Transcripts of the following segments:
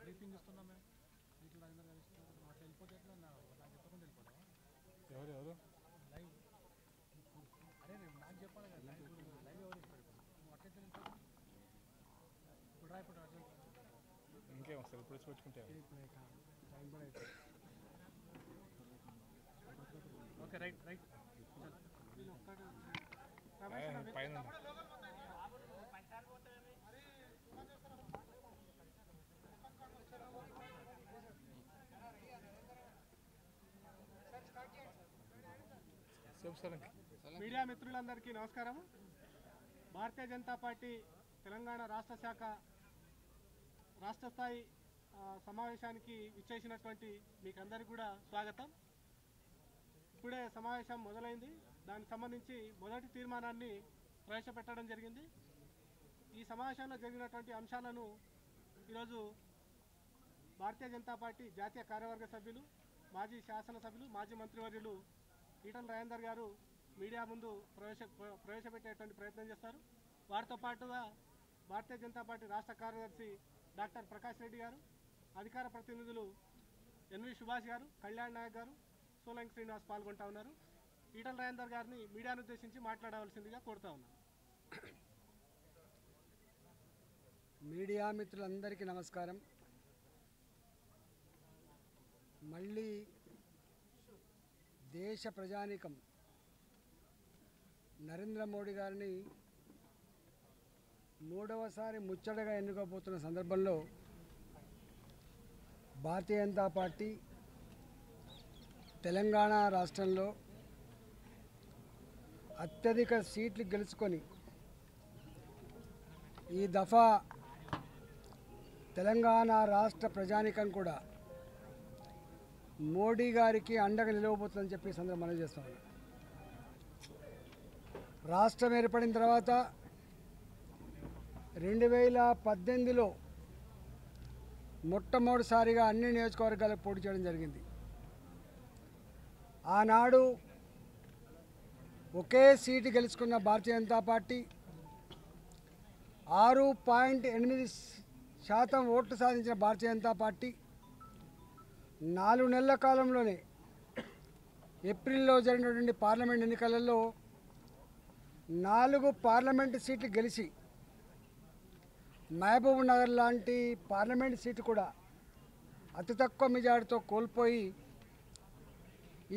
Briefing ఇస్తున్నాం మేము వీటిలో అందరూ కలిసి అట్లా వెళ్ళిపోతే ఎట్లా నాకు చెప్పకుండా వెళ్ళిపోతాం ఎవరు లైవ్ అరే నేను నాకు చెప్పాలి కదా లైవ్ ఎవరు ఇస్తారు నువ్వు అట్లా వెళ్ళిపోతావు ఇప్పుడు రా ఇప్పుడు అట్లా ఇంకేం వస్తుంది ఇప్పుడు చూసుకుంటే టైం కూడా అవుతుంది ఓకే రైట్ రైట్ పైన మీడియా మిత్రులందరికీ నమస్కారం. భారతీయ జనతా పార్టీ తెలంగాణ రాష్ట్ర శాఖ రాష్ట్ర స్థాయి సమావేశానికి విచ్చేసినటువంటి మీకందరికీ కూడా స్వాగతం. ఇప్పుడే సమావేశం మొదలైంది. దానికి సంబంధించి మొదటి తీర్మానాన్ని ప్రవేశపెట్టడం జరిగింది. ఈ సమావేశంలో జరిగినటువంటి అంశాలను ఈరోజు భారతీయ జనతా పార్టీ జాతీయ కార్యవర్గ సభ్యులు, మాజీ శాసనసభ్యులు, మాజీ మంత్రివర్యులు ఈటల రాజేందర్ గారు మీడియా ముందు ప్రవేశపెట్టేటువంటి ప్రయత్నం చేస్తారు. వారితో పాటుగా భారతీయ జనతా పార్టీ రాష్ట్ర కార్యదర్శి డాక్టర్ ప్రకాష్ రెడ్డి గారు, అధికార ప్రతినిధులు ఎన్వి సుభాష్ గారు, కళ్యాణ్ నాయక్ గారు, సోలంకి శ్రీనివాస్ పాల్గొంటా ఉన్నారు. ఈటల రాజేందర్ గారిని మీడియాను ఉద్దేశించి మాట్లాడవలసిందిగా కోరుతా ఉన్నాను. మీడియా మిత్రులందరికీ నమస్కారం. మళ్ళీ దేశ ప్రజానీకం నరేంద్ర మోడీ గారిని మూడవసారి ముచ్చటగా ఎన్నుకోబోతున్న సందర్భంలో భారతీయ జనతా పార్టీ తెలంగాణ రాష్ట్రంలో అత్యధిక సీట్లు గెలుచుకొని ఈ దఫా తెలంగాణ రాష్ట్ర ప్రజానీకం కూడా మోడీ గారికి అండగా నిలవబోతుందని చెప్పి సందర్భం మనం చేస్తాం. రాష్ట్రం ఏర్పడిన తర్వాత 2018లో మొట్టమొదటిసారిగా అన్ని నియోజకవర్గాలకు పోటీ చేయడం జరిగింది. ఆనాడు ఒకే సీటు గెలుచుకున్న భారతీయ జనతా పార్టీ 6.8% ఓట్లు సాధించిన భారతీయ జనతా పార్టీ 4 నెలల కాలంలోనే ఏప్రిల్లో జరిగినటువంటి పార్లమెంట్ ఎన్నికలలో 4 పార్లమెంటు సీట్లు గెలిచి మహబూబ్ నగర్ లాంటి పార్లమెంట్ సీటు కూడా అతి తక్కువ మెజార్టీతో కోల్పోయి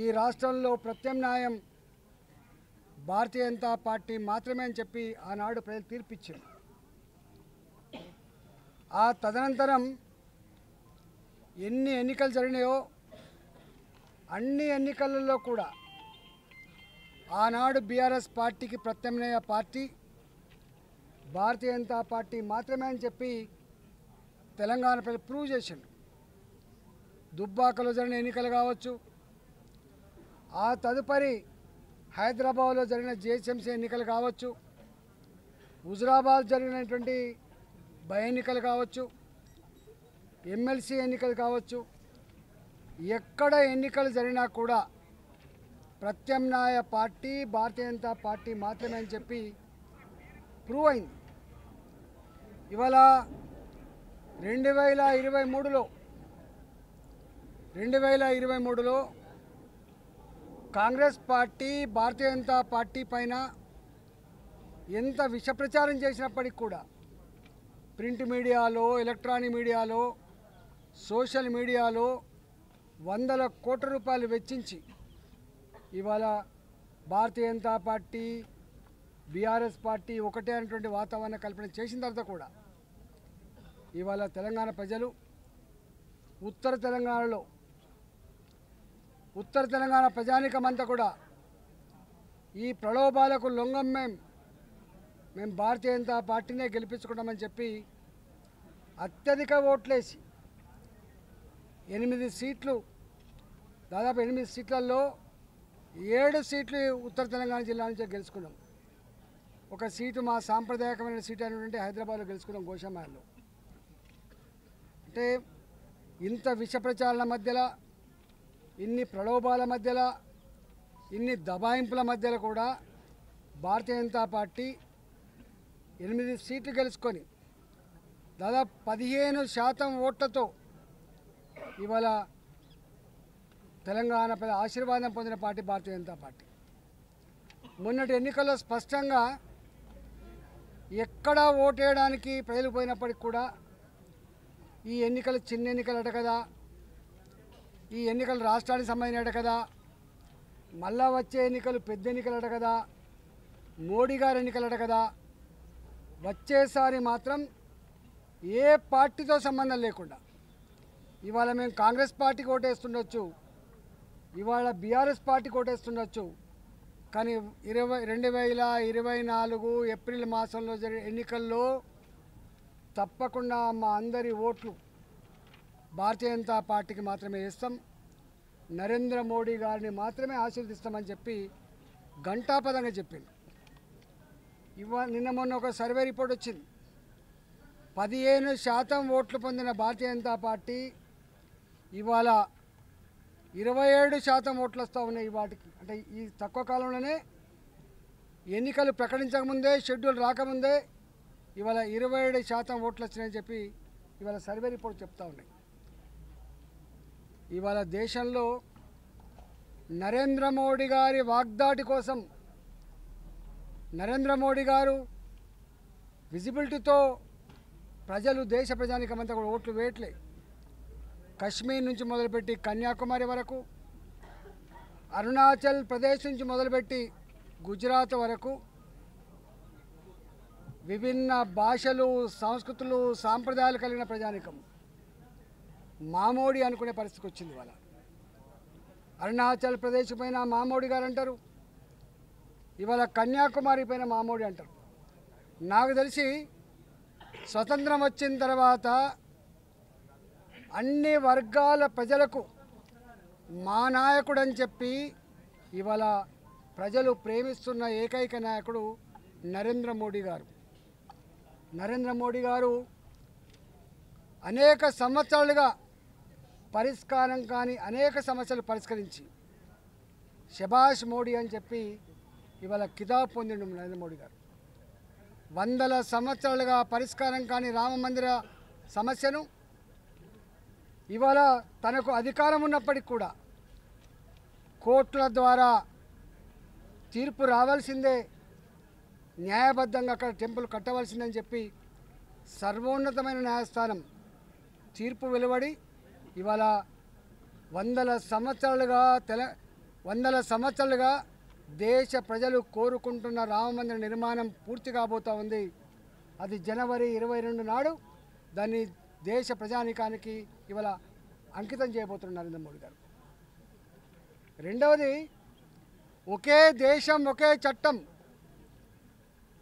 ఈ రాష్ట్రంలో ప్రత్యామ్నాయం భారతీయ జనతా పార్టీ మాత్రమే అని చెప్పి ఆనాడు ప్రజలు తీర్పిచ్చారు. ఆ తదనంతరం ఎన్ని ఎన్నికలు జరిగినాయో అన్ని ఎన్నికలలో కూడా ఆనాడు బీఆర్ఎస్ పార్టీకి ప్రత్యామ్నాయ పార్టీ భారతీయ జనతా పార్టీ మాత్రమే అని చెప్పి తెలంగాణ ప్రజలు ప్రూవ్ చేసిండు. దుబ్బాకలో జరిగిన ఎన్నికలు కావచ్చు, ఆ తదుపరి హైదరాబాద్లో జరిగిన జిహెచ్ఎంసీ ఎన్నికలు కావచ్చు, హుజురాబాద్ జరిగినటువంటి బై ఎన్నికలు కావచ్చు, ఎమ్మెల్సీ ఎన్నికలు కావచ్చు, ఎక్కడ ఎన్నికలు జరిగినా కూడా ప్రత్యామ్నాయ పార్టీ భారతీయ జనతా పార్టీ మాత్రమే అని చెప్పి ప్రూవ్ అయింది. ఇవాళ 2023లో కాంగ్రెస్ పార్టీ భారతీయ జనతా పార్టీ పైన ఎంత విష ప్రచారం చేసినప్పటికీ కూడా ప్రింట్ మీడియాలో, ఎలక్ట్రానిక్ మీడియాలో, సోషల్ మీడియాలో వందల కోట్ల రూపాయలు వెచ్చించి ఇవాళ Bharatiya Janata party BRS party ఒకటే అనేటువంటి వాతావరణ కల్పన చేసిన తర్వాత కూడా ఇవాళ తెలంగాణ ప్రజలు ఉత్తర తెలంగాణ ప్రజానీకమంతా కూడా ఈ ప్రలోభాలకు లొంగం మేము భారతీయ జనతా పార్టీనే గెలిపించుకుంటామని చెప్పి అత్యధిక ఓట్లేసి 8 సీట్లు, దాదాపు 8 సీట్లలో 7 సీట్లు ఉత్తర తెలంగాణ జిల్లా నుంచి గెలుచుకున్నాం. ఒక సీటు మా సాంప్రదాయకమైన సీటు అయినటువంటి హైదరాబాద్లో గెలుచుకున్నాం, గోషామాల్లో. అంటే ఇంత విష ప్రచారాల మధ్యలో, ఇన్ని ప్రలోభాల మధ్యలో, ఇన్ని దబాయింపుల మధ్యలో కూడా భారతీయ జనతా పార్టీ 8 సీట్లు గెలుచుకొని దాదాపు 15% ఓట్లతో ఇవాళ తెలంగాణ ప్రజల ఆశీర్వాదం పొందిన పార్టీ భారతీయ జనతా పార్టీ. మొన్నటి ఎన్నికల్లో స్పష్టంగా ఎక్కడ ఓటేయడానికి ప్రజలు పోయినప్పటికి కూడా ఈ ఎన్నికలు చిన్న ఎన్నికలట కదా, ఈ ఎన్నికలు రాష్ట్రానికి సంబంధించినట కదా, మళ్ళా వచ్చే ఎన్నికలు పెద్ద ఎన్నికలట కదా, మోడీ గారి ఎన్నికలట కదా, వచ్చేసారి మాత్రం ఏ పార్టీతో సంబంధం లేకుండా ఇవాళ మేము కాంగ్రెస్ పార్టీకి ఓటేస్తుండొచ్చు, ఇవాళ బీఆర్ఎస్ పార్టీకి ఓటేస్తుండొచ్చు, కానీ 2024 ఏప్రిల్ మాసంలో జరిగే ఎన్నికల్లో తప్పకుండా మా అందరి ఓట్లు భారతీయ జనతా పార్టీకి మాత్రమే వేస్తాం, నరేంద్ర మోడీ గారిని మాత్రమే ఆశీర్వదిస్తామని చెప్పి ఘంటాపదంగా చెప్పింది. నిన్న మొన్న ఒక సర్వే రిపోర్ట్ వచ్చింది. 15% ఓట్లు పొందిన భారతీయ జనతా పార్టీ ఇవాళ 27% ఓట్లు వస్తూ ఉన్నాయి. వాటికి అంటే ఈ తక్కువ కాలంలోనే ఎన్నికలు ప్రకటించకముందే, షెడ్యూల్ రాకముందే ఇవాళ 27% ఓట్లు వచ్చినాయని చెప్పి ఇవాళ సర్వే రిపోర్ట్ చెప్తా ఉన్నాయి. ఇవాళ దేశంలో నరేంద్ర మోడీ గారి వాగ్దాటి కోసం నరేంద్ర మోడీ గారు విజిబిలిటీతో ప్రజలు దేశ ప్రజానికమంతా కూడా ఓట్లు వేయట్లే. కశ్మీర్ నుంచి మొదలుపెట్టి కన్యాకుమారి వరకు, అరుణాచల్ ప్రదేశ్ నుంచి మొదలుపెట్టి గుజరాత్ వరకు విభిన్న భాషలు, సంస్కృతులు, సాంప్రదాయాలు కలిగిన ప్రజానికం మామోడి అనుకునే పరిస్థితికి వచ్చింది. ఇవాళ అరుణాచల్ ప్రదేశ్ పైన మామోడి గారు అంటారు, ఇవాళ కన్యాకుమారి పైన మామోడి అంటారు. నాకు తెలిసి స్వతంత్రం వచ్చిన తర్వాత అన్ని వర్గాల ప్రజలకు మా నాయకుడు అని చెప్పి ఇవాళ ప్రజలు ప్రేమిస్తున్న ఏకైక నాయకుడు నరేంద్ర మోడీ గారు. నరేంద్ర మోడీ గారు అనేక సంవత్సరాలుగా పరిష్కారం కాని అనేక సమస్యలు పరిష్కరించి శభాష్ మోడీ అని చెప్పి ఇవాళ కితాబ్ పొందిండు నరేంద్ర మోడీ గారు. 100 సంవత్సరాలుగా పరిష్కారం కాని రామ మందిర సమస్యను ఇవాళ తనకు అధికారం ఉన్నప్పటికి కూడా కోర్టుల ద్వారా తీర్పు రావాల్సిందే, న్యాయబద్ధంగా అక్కడ టెంపుల్ కట్టవలసిందని చెప్పి సర్వోన్నతమైన న్యాయస్థానం తీర్పు వెలువడి ఇవాళ 100 సంవత్సరాలుగా దేశ ప్రజలు కోరుకుంటున్న రామమందిర నిర్మాణం పూర్తి కాబోతూ ఉంది. అది జనవరి 22 నాడు దాన్ని దేశ ప్రజానీకానికి ఇవాళ అంకితం చేయబోతున్నారు నరేంద్ర మోడీ గారు. రెండవది, ఒకే దేశం ఒకే చట్టం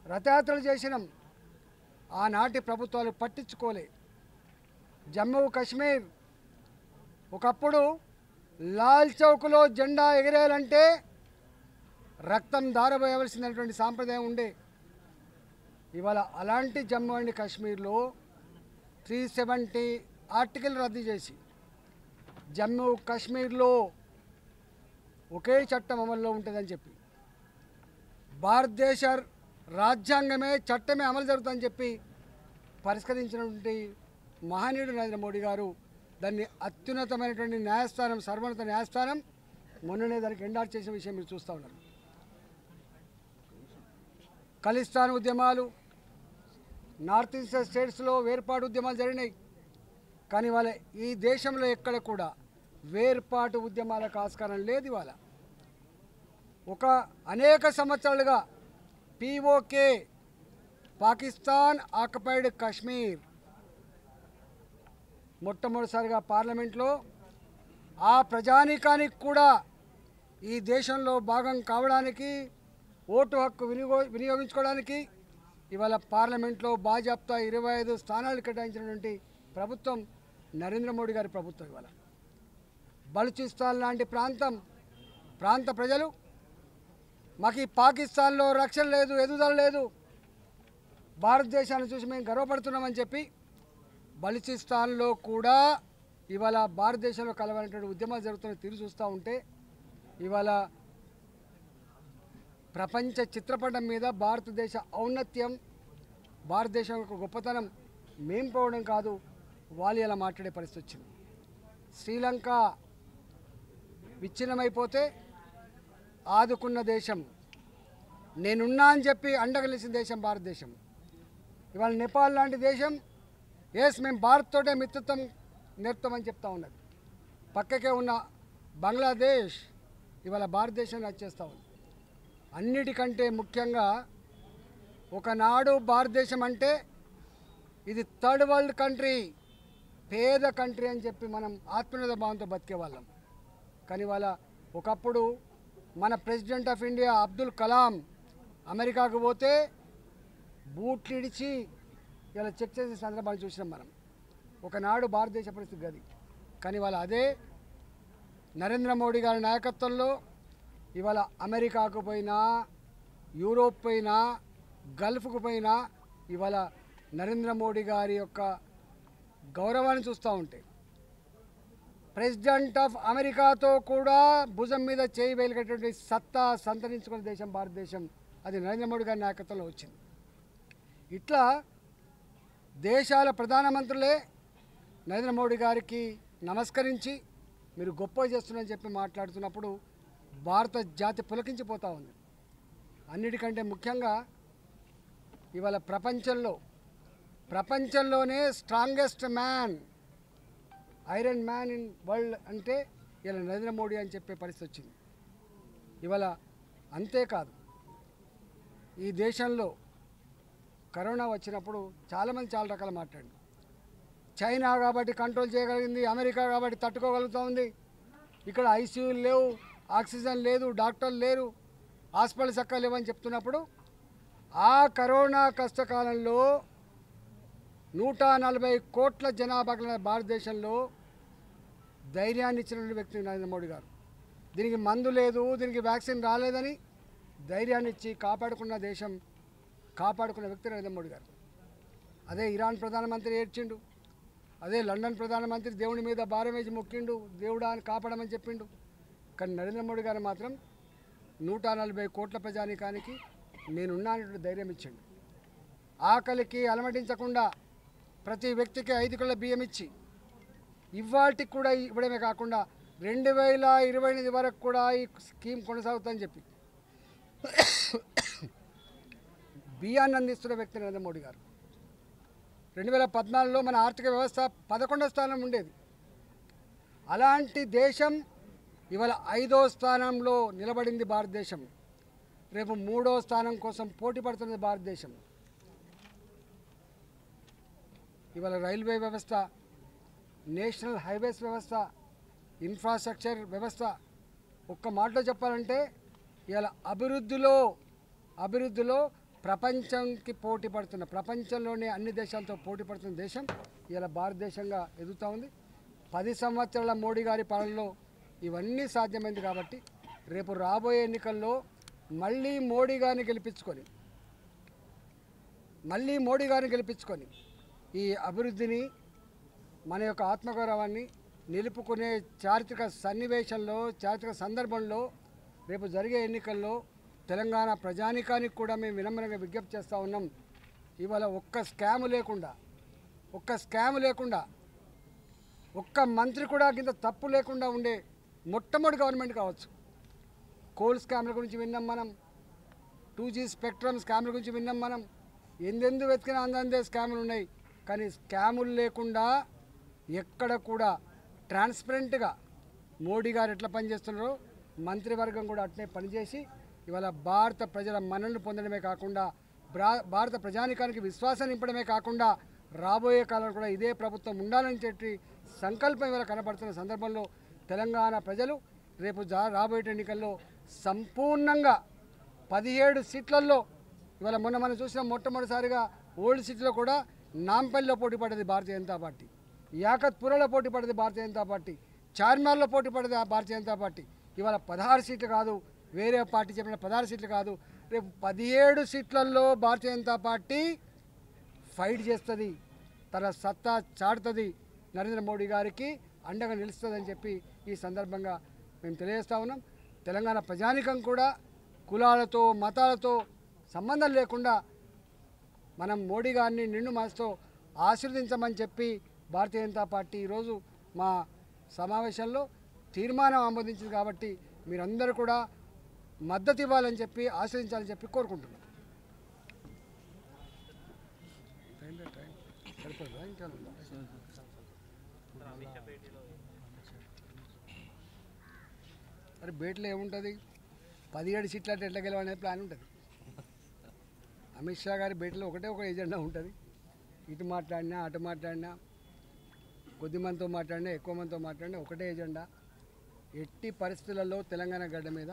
రథయాత్రలు చేసినాం, ఆనాటి ప్రభుత్వాలు పట్టించుకోలే. జమ్మూ కాశ్మీర్ ఒకప్పుడు లాల్ చౌక్లో జెండా ఎగిరేయాలంటే రక్తం దారబోయవలసినటువంటి సాంప్రదాయం ఉండే. ఇవాళ అలాంటి జమ్మూ అండ్ కాశ్మీర్లో 370 ఆర్టికల్ రద్దు చేసి జమ్మూ కాశ్మీర్లో ఒకే చట్టం అమల్లో ఉంటుందని చెప్పి, భారతదేశ రాజ్యాంగమే చట్టమే అమలు జరుగుతుందని చెప్పి పరిష్కరించినటువంటి మహనీయుడు నరేంద్ర మోడీ గారు దాన్ని అత్యున్నతమైనటువంటి న్యాయస్థానం, సర్వోన్నత న్యాయస్థానం మొన్ననే దానికి ఎండార్ట్ చేసిన విషయం మీరు చూస్తూ ఉన్నారు. ఖలిస్తాన్ ఉద్యమాలు, నార్త్ ఈస్ట్ స్టేట్స్లో వేర్పాటు ఉద్యమాలు జరిగినాయి. కానీ వాళ్ళ ఈ దేశంలో ఎక్కడ కూడా వేర్పాటు ఉద్యమాలకు ఆస్కారం లేదు. ఇవాళ అనేక సంవత్సరాలుగా POK, పాకిస్తాన్ ఆక్యుపైడ్ కాశ్మీర్, మొట్టమొదటిసారిగా పార్లమెంట్లో ఆ ప్రజానీకానికి కూడా ఈ దేశంలో భాగం కావడానికి, ఓటు హక్కు వినియోగించుకోవడానికి ఇవాళ పార్లమెంట్లో బాజాప్తా 25 స్థానాలు కేటాయించినటువంటి ప్రభుత్వం నరేంద్ర మోడీ గారి ప్రభుత్వం. ఇవాళ బలూచిస్తాన్ లాంటి ప్రాంత ప్రజలు మాకు ఈ పాకిస్తాన్లో రక్షణ లేదు, ఎదుగుదల లేదు, భారతదేశాన్ని చూసి మేము గర్వపడుతున్నామని చెప్పి బలూచిస్తాన్లో కూడా ఇవాళ భారతదేశంలో కలవాలనేటువంటి ఉద్యమాలు జరుగుతున్న తీరు చూస్తూ ఉంటే ఇవాళ ప్రపంచ చిత్రపటం మీద భారతదేశ ఔన్నత్యం, భారతదేశం యొక్క గొప్పతనం మేం పోవడం కాదు, వాళ్ళు ఇలా మాట్లాడే పరిస్థితి వచ్చింది. శ్రీలంక విచ్ఛిన్నమైపోతే ఆదుకున్న దేశం, నేనున్నా అని చెప్పి అండగలిసిన దేశం భారతదేశం. ఇవాళ నేపాల్ లాంటి దేశం మేము భారత్తోటే మిత్రత్వం నేర్పుతామని చెప్తా ఉన్నది. పక్కకే ఉన్న బంగ్లాదేశ్ ఇవాళ భారతదేశాన్ని వచ్చేస్తూ ఉంది. అన్నిటికంటే ముఖ్యంగా ఒకనాడు భారతదేశం అంటే ఇది థర్డ్ వరల్డ్ కంట్రీ, పేద కంట్రీ అని చెప్పి మనం ఆత్మీయత భావంతో బతికేవాళ్ళం. కానీ వాళ్ళ ఒకప్పుడు మన president of India Abdul Kalam అమెరికాకు పోతే బూట్లు ఇడిచి ఇలా చెక్ చేసే సందర్భాలు చూసినాం మనం. ఒకనాడు భారతదేశ పరిస్థితి గది. కానీ వాళ్ళ అదే నరేంద్ర మోడీ గారి నాయకత్వంలో ఇవాళ అమెరికాకు పోయినా, యూరోప్ పోయినా, గల్ఫ్కు పోయినా ఇవాళ నరేంద్ర మోడీ గారి యొక్క గౌరవాన్ని చూస్తూ ఉంటే ప్రెసిడెంట్ ఆఫ్ అమెరికాతో కూడా భుజం మీద చేయి వేలుగేటువంటి సత్తా సంతరించుకున్న దేశం భారతదేశం. అది నరేంద్ర మోడీ గారి నాయకత్వంలో వచ్చింది. ఇట్లా దేశాల ప్రధానమంత్రులే నరేంద్ర మోడీ గారికి నమస్కరించి మీరు గొప్ప చేస్తున్నారని చెప్పి మాట్లాడుతున్నప్పుడు భారత జాతి పులకించిపోతూ ఉంది. అన్నిటికంటే ముఖ్యంగా ఇవాళ ప్రపంచంలోనే strongest man, iron man in world అంటే ఇలా నరేంద్ర మోడీ అని చెప్పే పరిస్థితి వచ్చింది. ఇవాళ అంతేకాదు, ఈ దేశంలో కరోనా వచ్చినప్పుడు చాలామంది చాలా రకాలు మాట్లాడారు. చైనా కాబట్టి కంట్రోల్ చేయగలిగింది, అమెరికా కాబట్టి తట్టుకోగలుగుతూ ఉంది, ఇక్కడ ఐసీయూలు లేవు, ఆక్సిజన్ లేదు, డాక్టర్లు లేరు, హాస్పిటల్ చక్కగా లేవని చెప్తున్నప్పుడు ఆ కరోనా కష్టకాలంలో 140 కోట్ల జనాభా గల భారతదేశంలో ధైర్యాన్ని ఇచ్చిన వ్యక్తి నరేంద్ర మోడీ గారు. దీనికి మందు లేదు, దీనికి వ్యాక్సిన్ రాలేదని ధైర్యాన్ని ఇచ్చి కాపాడుకున్న వ్యక్తి నరేంద్ర మోడీ గారు. అదే ఇరాన్ ప్రధానమంత్రి ఏడ్చిండు, అదే లండన్ ప్రధానమంత్రి దేవుడి మీద భారం వేసి మొక్కిండు, దేవుడా అని కాపాడమని చెప్పిండు. కానీ నరేంద్ర మోడీ గారు మాత్రం 140 కోట్ల ప్రజానీకానికి నేనున్నానట్టు ధైర్యం ఇచ్చిండు. ఆకలికి అలమటించకుండా ప్రతి వ్యక్తికి 5 కిలోల బియ్యం ఇచ్చి ఇవాటికి కూడా ఇవ్వడమే కాకుండా 2028 వరకు కూడా ఈ స్కీమ్ కొనసాగుతుందని చెప్పి బియ్యాన్ని అందిస్తున్న వ్యక్తి నరేంద్ర మోడీ గారు. 2014లో మన ఆర్థిక వ్యవస్థ 11వ స్థానం ఉండేది. అలాంటి దేశం ఇవాళ 5వ స్థానంలో నిలబడింది భారతదేశం. రేపు 3వ స్థానం కోసం పోటీ పడుతున్నది భారతదేశం. ఇవాళ రైల్వే వ్యవస్థ, నేషనల్ హైవేస్ వ్యవస్థ, ఇన్ఫ్రాస్ట్రక్చర్ వ్యవస్థ, ఒక్క మాటలో చెప్పాలంటే ఇవాళ అభివృద్ధిలో ప్రపంచానికి పోటీ పడుతున్న, ప్రపంచంలోనే అన్ని దేశాలతో పోటీ పడుతున్న దేశం ఇవాళ భారతదేశంగా ఎదుగుతూ ఉంది. 10 సంవత్సరాల మోడీ గారి పాలనలో ఇవన్నీ సాధ్యమైంది. కాబట్టి రేపు రాబోయే ఎన్నికల్లో మళ్ళీ మోడీ గారిని గెలిపించుకొని ఈ అభివృద్ధిని, మన యొక్క ఆత్మగౌరవాన్ని నిలుపుకునే చారిత్రక సన్నివేశంలో, చారిత్రక సందర్భంలో రేపు జరిగే ఎన్నికల్లో తెలంగాణ ప్రజానీకానికి కూడా మేము వినమ్రంగా విజ్ఞప్తి చేస్తూ ఉన్నాం. ఇవాళ ఒక్క స్కాము లేకుండా ఒక్క మంత్రి కూడా కింద తప్పు లేకుండా ఉండే మొట్టమొదటి గవర్నమెంట్ కావచ్చు. కోల్ స్కామ్ల గురించి విన్నాం మనం, 2G స్పెక్ట్రమ్ స్కామ్ల గురించి విన్నాం మనం. ఎందెందు వెతికినా అందందే స్కాములు ఉన్నాయి. కానీ స్కాములు లేకుండా ఎక్కడ కూడా ట్రాన్స్పరెంట్గా మోడీ గారు ఎట్లా పనిచేస్తున్నారో మంత్రివర్గం కూడా అట్లే పనిచేసి ఇవాళ భారత ప్రజల మన్ననలు పొందడమే కాకుండా, భారత ప్రజానీకానికి విశ్వాసం నింపడమే కాకుండా రాబోయే కాలంలో కూడా ఇదే ప్రభుత్వం ఉండాలని చెప్పి సంకల్పం ఇవాళ కనబడుతున్న సందర్భంలో తెలంగాణ ప్రజలు రేపు రాబోయే ఎన్నికల్లో సంపూర్ణంగా 17 సీట్లలో ఇవాళ మనం చూసిన మొట్టమొదటిసారిగా ఓల్డ్ సిటీలో కూడా నాంపల్లిలో పోటీ పడ్డది భారతీయ జనతా పార్టీ, యాకత్పురలో పోటీ పడ్డది భారతీయ జనతా పార్టీ, చార్మినార్లో పోటీ పడ్డది భారతీయ జనతా పార్టీ. ఇవాళ 16 సీట్లు కాదు, వేరే పార్టీ చెప్పిన 16 సీట్లు కాదు, రేపు 17 సీట్లలో భారతీయ జనతా పార్టీ ఫైట్ చేస్తుంది, తన సత్తా చాటుతుంది, నరేంద్ర మోడీ గారికి అండగా నిలుస్తుందని చెప్పి ఈ సందర్భంగా మేము తెలియజేస్తూ ఉన్నాం. తెలంగాణ ప్రజానీకం కూడా కులాలతో, మతాలతో సంబంధం లేకుండా మనం మోడీ గారిని నిండు మనసుతో ఆశీర్వదించమని చెప్పి భారతీయ జనతా పార్టీ ఈరోజు మా సమావేశంలో తీర్మానం ఆమోదించింది. కాబట్టి మీరందరూ కూడా మద్దతు ఇవ్వాలని చెప్పి ఆశీర్వదించాలని చెప్పి కోరుకుంటున్నాం. మరి భేటీలో ఏముంటుంది, 17 సీట్ల ఎట్లా గెలవనే ప్లాన్ ఉంటుంది. అమిత్ షా గారి భేటీలో ఒక ఎజెండా ఉంటుంది. ఇటు మాట్లాడినా అటు మాట్లాడినా, కొద్ది మందితో మాట్లాడినా ఎక్కువ మందితో మాట్లాడినా ఒకటే ఎజెండా. ఎట్టి పరిస్థితులలో తెలంగాణ గడ్డ మీద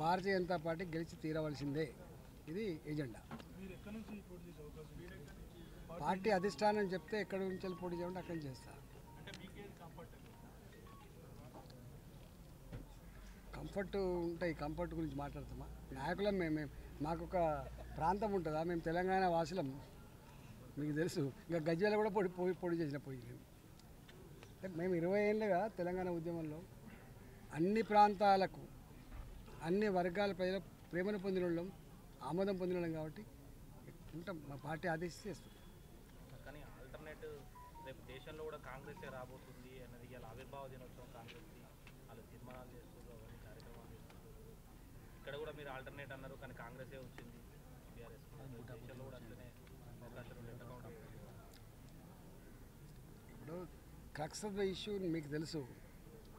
భారతీయ జనతా పార్టీ గెలిచి తీరవలసిందే, ఇది ఎజెండా. పార్టీ అధిష్టానం చెప్తే ఎక్కడి నుంచి పోటీ చేయాలంటే అక్కడి నుంచి చేస్తా. కంఫర్ట్ ఉంటాయి, కంఫర్ట్ గురించి మాట్లాడతామా? నాయకులం మేము, మాకు ఒక ప్రాంతం ఉంటుందా? మేము తెలంగాణ వాసులం, మీకు తెలుసు. ఇంకా గజ్వేల కూడా పొడి చేసిన పోయి మేము 20 ఏళ్ళుగా తెలంగాణ ఉద్యమంలో అన్ని ప్రాంతాలకు అన్ని వర్గాల ప్రజల ప్రేమను పొందిన వాళ్ళం, ఆమోదం పొందిన వాళ్ళం. కాబట్టి ఉంటాం, మా పార్టీ ఆదేశిస్తే చేస్తాం. కానీ ఆల్టర్నేటివ్ రేపు దేశంలో కూడా కాంగ్రెసే రాబోతుంది అన్నది ఇలా ఆవిర్భావ దినోత్సవం కాంగ్రెస్కి వాళ్ళు తీర్మానాలు చేస్తున్నారు, అవన్నీ కార్యక్రమాలు చేస్తున్నారు. ఇక్కడ కూడా మీరు ఆల్టర్నేట్ అన్నారు, కానీ కాంగ్రెసే వచ్చింది. బీఆర్ఎస్ దేశంలో కూడా అట్లనే అవకాశాలు ఎంతగా ఇప్పుడు క్రక్స్ ఆఫ్ ద ఇష్యూ మీకు తెలుసు.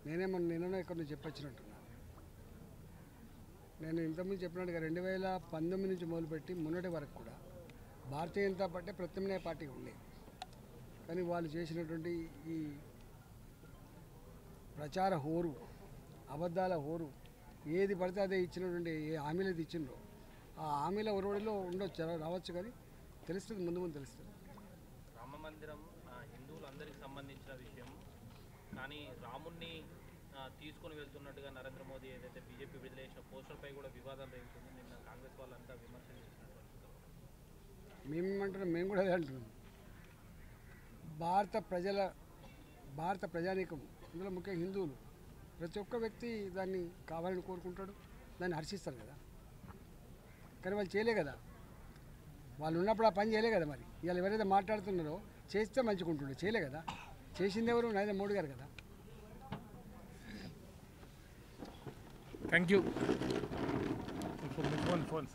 నేనేమో ఇక్కడ నుంచి చెప్పొచ్చినట్టున్నా. నేను ఇంతకుముందు చెప్పినట్టుగా 2019 నుంచి మొదలుపెట్టి మొన్నటి వరకు కూడా భారతీయ జనతా పార్టీ ప్రత్యామ్నాయ పార్టీ ఉండేది. కానీ వాళ్ళు చేసినటువంటి ఈ ప్రచార హోరు, అబద్ధాల హోరు, ఏది పడితే అదే ఇచ్చినటువంటి ఏ హామీలు అయితే ఇచ్చిండ్రో ఆ హామీల ఒరవడిలో ఉండొచ్చు, రావచ్చు. కానీ తెలుస్తుంది, ముందు ముందు తెలుస్తుంది. రామ మందిరం హిందువులందరికీ సంబంధించిన విషయం, కానీ రాముణ్ణి తీసుకొని వెళ్తున్నట్టుగా నరేంద్ర మోదీ ఏదైతే బీజేపీ విడుదల పోస్టర్పై కూడా వివాదం రేగుతుంది. నిన్న కాంగ్రెస్ వాళ్ళంతా విమర్శలు చేసినట్టు మేమేమంటున్నాం, మేము కూడా అదే అంటున్నాం. భారత ప్రజానీకం, ఇందులో ముఖ్యంగా హిందువులు, ప్రతి ఒక్క వ్యక్తి దాన్ని కావాలని కోరుకుంటాడు, దాన్ని హర్షిస్తారు కదా. కానీ వాళ్ళు చేయలే కదా, వాళ్ళు ఉన్నప్పుడు ఆ పని చేయలే కదా. మరి ఇవాళ ఎవరైతే మాట్లాడుతున్నారో చేస్తే మంచిగుంటుండే, చేయలే కదా. చేసింది ఎవరు? నరేంద్ర మోడీ గారు కదా. Thank you. ఫోన్స్